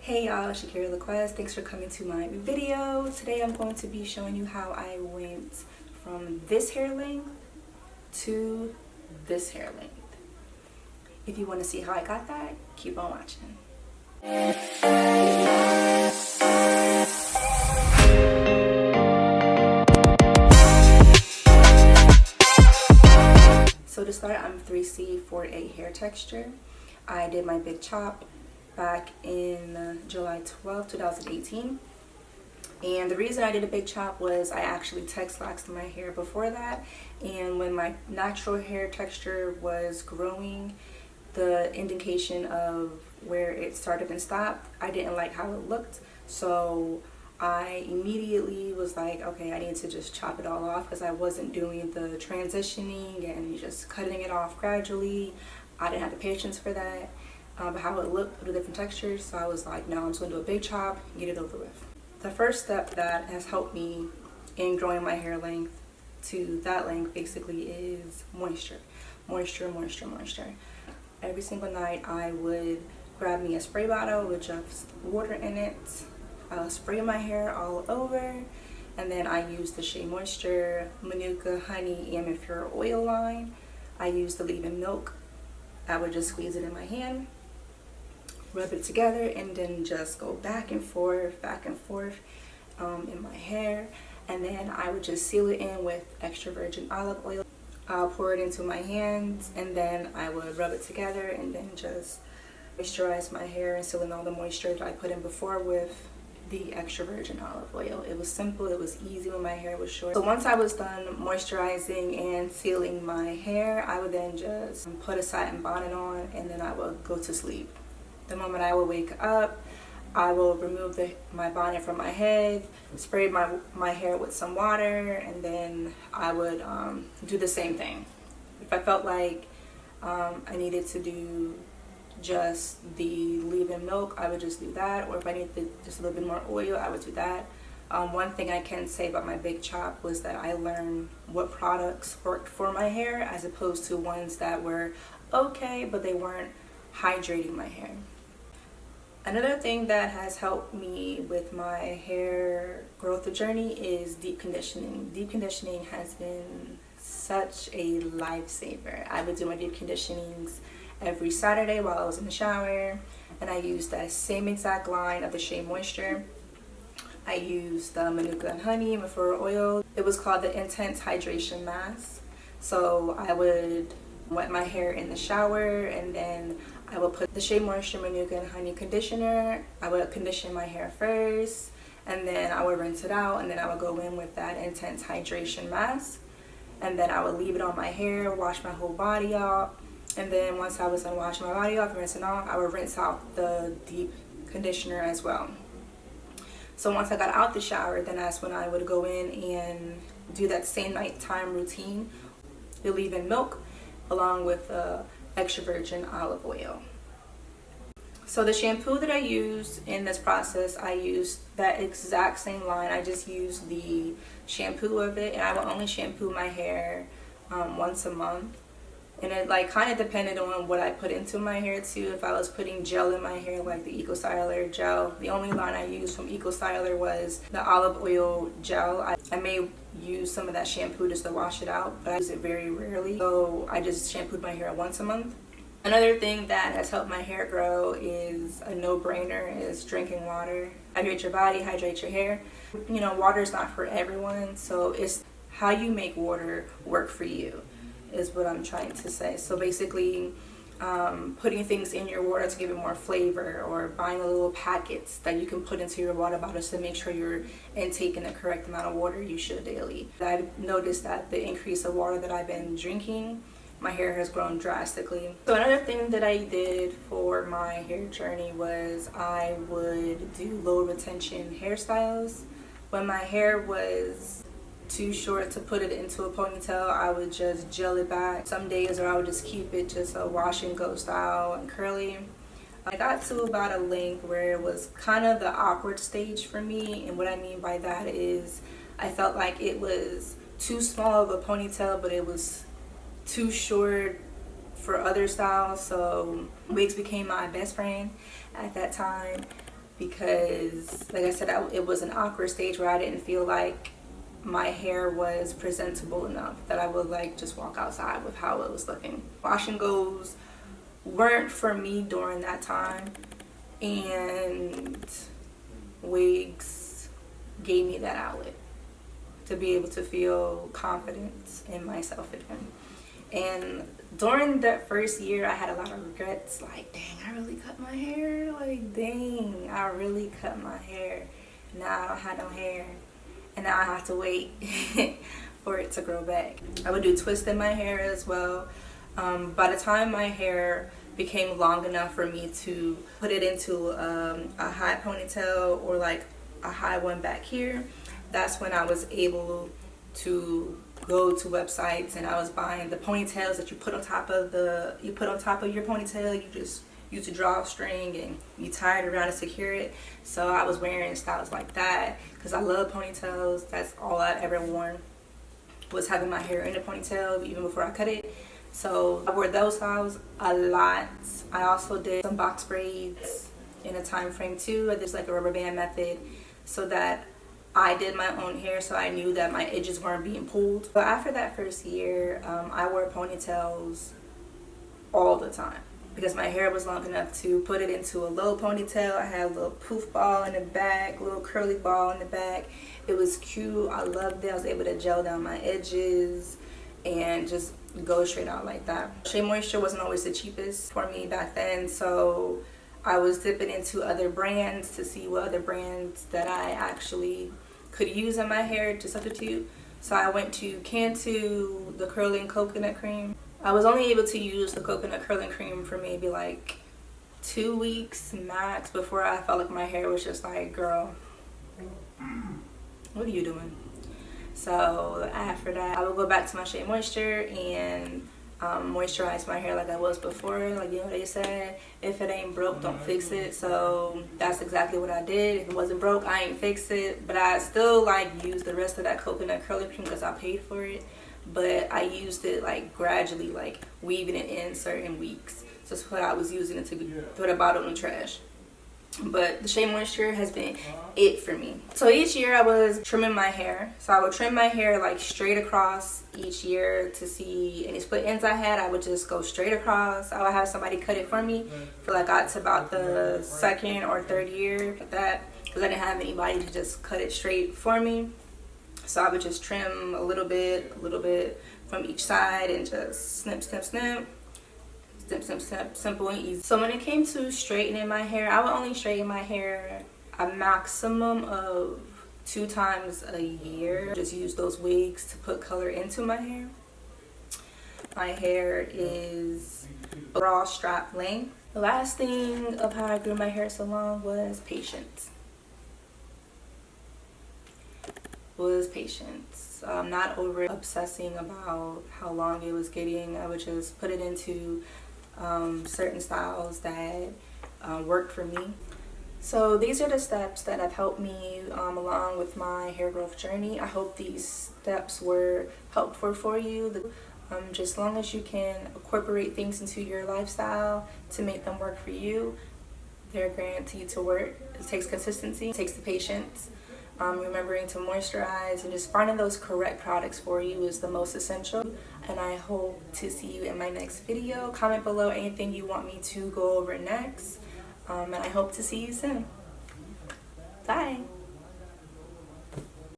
Hey y'all, Shakira LaQuest. Thanks for coming to my video. Today I'm going to be showing you how I went from this hair length to this hair length. If you want to see how I got that, keep on watching. So to start, I'm 3C48 hair texture. I did my big chop back in July 12, 2018. And the reason I did a big chop was I actually texlaxed my hair before that. And when my natural hair texture was growing, the indication of where it started and stopped, I didn't like how it looked. So I immediately was like, okay, I need to just chop it all off because I wasn't doing the transitioning and just cutting it off gradually. I didn't have the patience for that. But how it looked with the different textures, so I was like, no, I'm just going to do a big chop and get it over with. The first step that has helped me in growing my hair length to that length basically is moisture. Moisture. Every single night I would grab me a spray bottle with just water in it, spray my hair all over, and then I use the Shea Moisture Manuka Honey Amphora Oil line. I use the leave-in milk. I would just squeeze it in my hand, rub it together, and then just go back and forth in my hair. And then I would just seal it in with extra virgin olive oil. I'll pour it into my hands, and then I would rub it together and then just moisturize my hair and seal in all the moisture that I put in before with the extra virgin olive oil. It was simple, it was easy when my hair was short. So once I was done moisturizing and sealing my hair, I would then just put a satin bonnet on, and then I would go to sleep. The moment I would wake up, I will remove my bonnet from my head, spray my hair with some water, and then I would do the same thing. If I felt like I needed to do just the leave-in milk, I would just do that, or if I needed just a little bit more oil, I would do that. One thing I can say about my big chop was that I learned what products worked for my hair as opposed to ones that were okay, but they weren't hydrating my hair. Another thing that has helped me with my hair growth journey is deep conditioning. Deep conditioning has been such a lifesaver. I would do my deep conditionings every Saturday while I was in the shower, and I used that same exact line of the Shea Moisture. I used the Manuka and Honey Amphora Oil. It was called the Intense Hydration Mask. So I would wet my hair in the shower, and then I would put the Shea Moisture Manuka and Honey conditioner. I would condition my hair first, and then I would rinse it out, and then I would go in with that Intense Hydration Mask, and then I would leave it on my hair, wash my whole body out. And then once I was done washing my body off and rinsing off, I would rinse out the deep conditioner as well. So once I got out the shower, then that's when I would go in and do that same nighttime routine. The leave-in milk along with extra virgin olive oil. So the shampoo that I used in this process, I used that exact same line. I just used the shampoo of it, and I would only shampoo my hair once a month. And it kind of depended on what I put into my hair too. If I was putting gel in my hair like the Eco Styler gel, the only line I used from Eco Styler was the olive oil gel. I may use some of that shampoo just to wash it out, but I use it very rarely. So I just shampooed my hair once a month. Another thing that has helped my hair grow is a no-brainer is drinking water. Hydrate your body, hydrate your hair. You know, water is not for everyone, so it's how you make water work for you is what I'm trying to say. So basically, putting things in your water to give it more flavor, or buying a little packets that you can put into your water bottles to make sure you're intaking the correct amount of water you should daily. I've noticed that the increase of water that I've been drinking, my hair has grown drastically. So another thing that I did for my hair journey was I would do low retention hairstyles. When my hair was too short to put it into a ponytail, I would just gel it back some days, or I would just keep it just a wash and go style and curly. I got to about a length where it was kind of the awkward stage for me, and what I mean by that is I felt like it was too small of a ponytail, but it was too short for other styles. So wigs became my best friend at that time. because, like I said, it was an awkward stage where I didn't feel like my hair was presentable enough that I would like just walk outside with how it was looking. Wash and goes weren't for me during that time, and wigs gave me that outlet to be able to feel confident in myself again. And during that first year, I had a lot of regrets, like, dang, I really cut my hair. Like, dang, I really cut my hair. Now I don't have no hair. And now I have to wait for it to grow back. I would do twists in my hair as well. By the time my hair became long enough for me to put it into a high ponytail or like a high one back here, that's when I was able to go to websites and I was buying the ponytails that you put on top of your ponytail. You just use a drawstring and you tie it around to secure it. So I was wearing styles like that because I love ponytails. That's all I've ever worn, was having my hair in a ponytail even before I cut it. So I wore those styles a lot. I also did some box braids in a time frame too. I did like a rubber band method so that I did my own hair, so I knew that my edges weren't being pulled. But after that first year, I wore ponytails all the time because my hair was long enough to put it into a low ponytail. I had a little poof ball in the back, a little curly ball in the back. It was cute. I loved it. I was able to gel down my edges and just go straight out like that. Shea Moisture wasn't always the cheapest for me back then, so I was dipping into other brands to see what other brands that I actually could use in my hair to substitute. So I went to Cantu, the curling coconut cream. I was only able to use the coconut curling cream for maybe like 2 weeks max before I felt like my hair was just like, girl, what are you doing? So after that, I would go back to my Shea Moisture and moisturize my hair like I was before. Like, you know, they said, if it ain't broke, don't fix it. So that's exactly what I did. If it wasn't broke, I ain't fix it. But I still like used the rest of that coconut curling cream because I paid for it. But I used it like gradually, like weaving it in certain weeks. So that's what I was using it to put a bottle in the trash. But the Shea Moisture has been it for me. So each year I was trimming my hair. So I would trim my hair like straight across each year to see any split ends I had. I would just go straight across. I would have somebody cut it for me for like got to about the second or third year like that, because I didn't have anybody to just cut it straight for me. So I would just trim a little bit from each side and just snip, snip, snip. Snip, snip, snip, simple and easy. So when it came to straightening my hair, I would only straighten my hair a maximum of 2 times a year. Just use those wigs to put color into my hair. My hair is bra strap length. The last thing of how I grew my hair so long was patience. Not over obsessing about how long it was getting. I would just put it into certain styles that work for me. So these are the steps that have helped me along with my hair growth journey. I hope these steps were helpful for you. Just as long as you can incorporate things into your lifestyle to make them work for you, they're guaranteed to work. It takes consistency, it takes the patience. Remembering to moisturize and just finding those correct products for you is the most essential. And I hope to see you in my next video. Comment below anything you want me to go over next. And I hope to see you soon.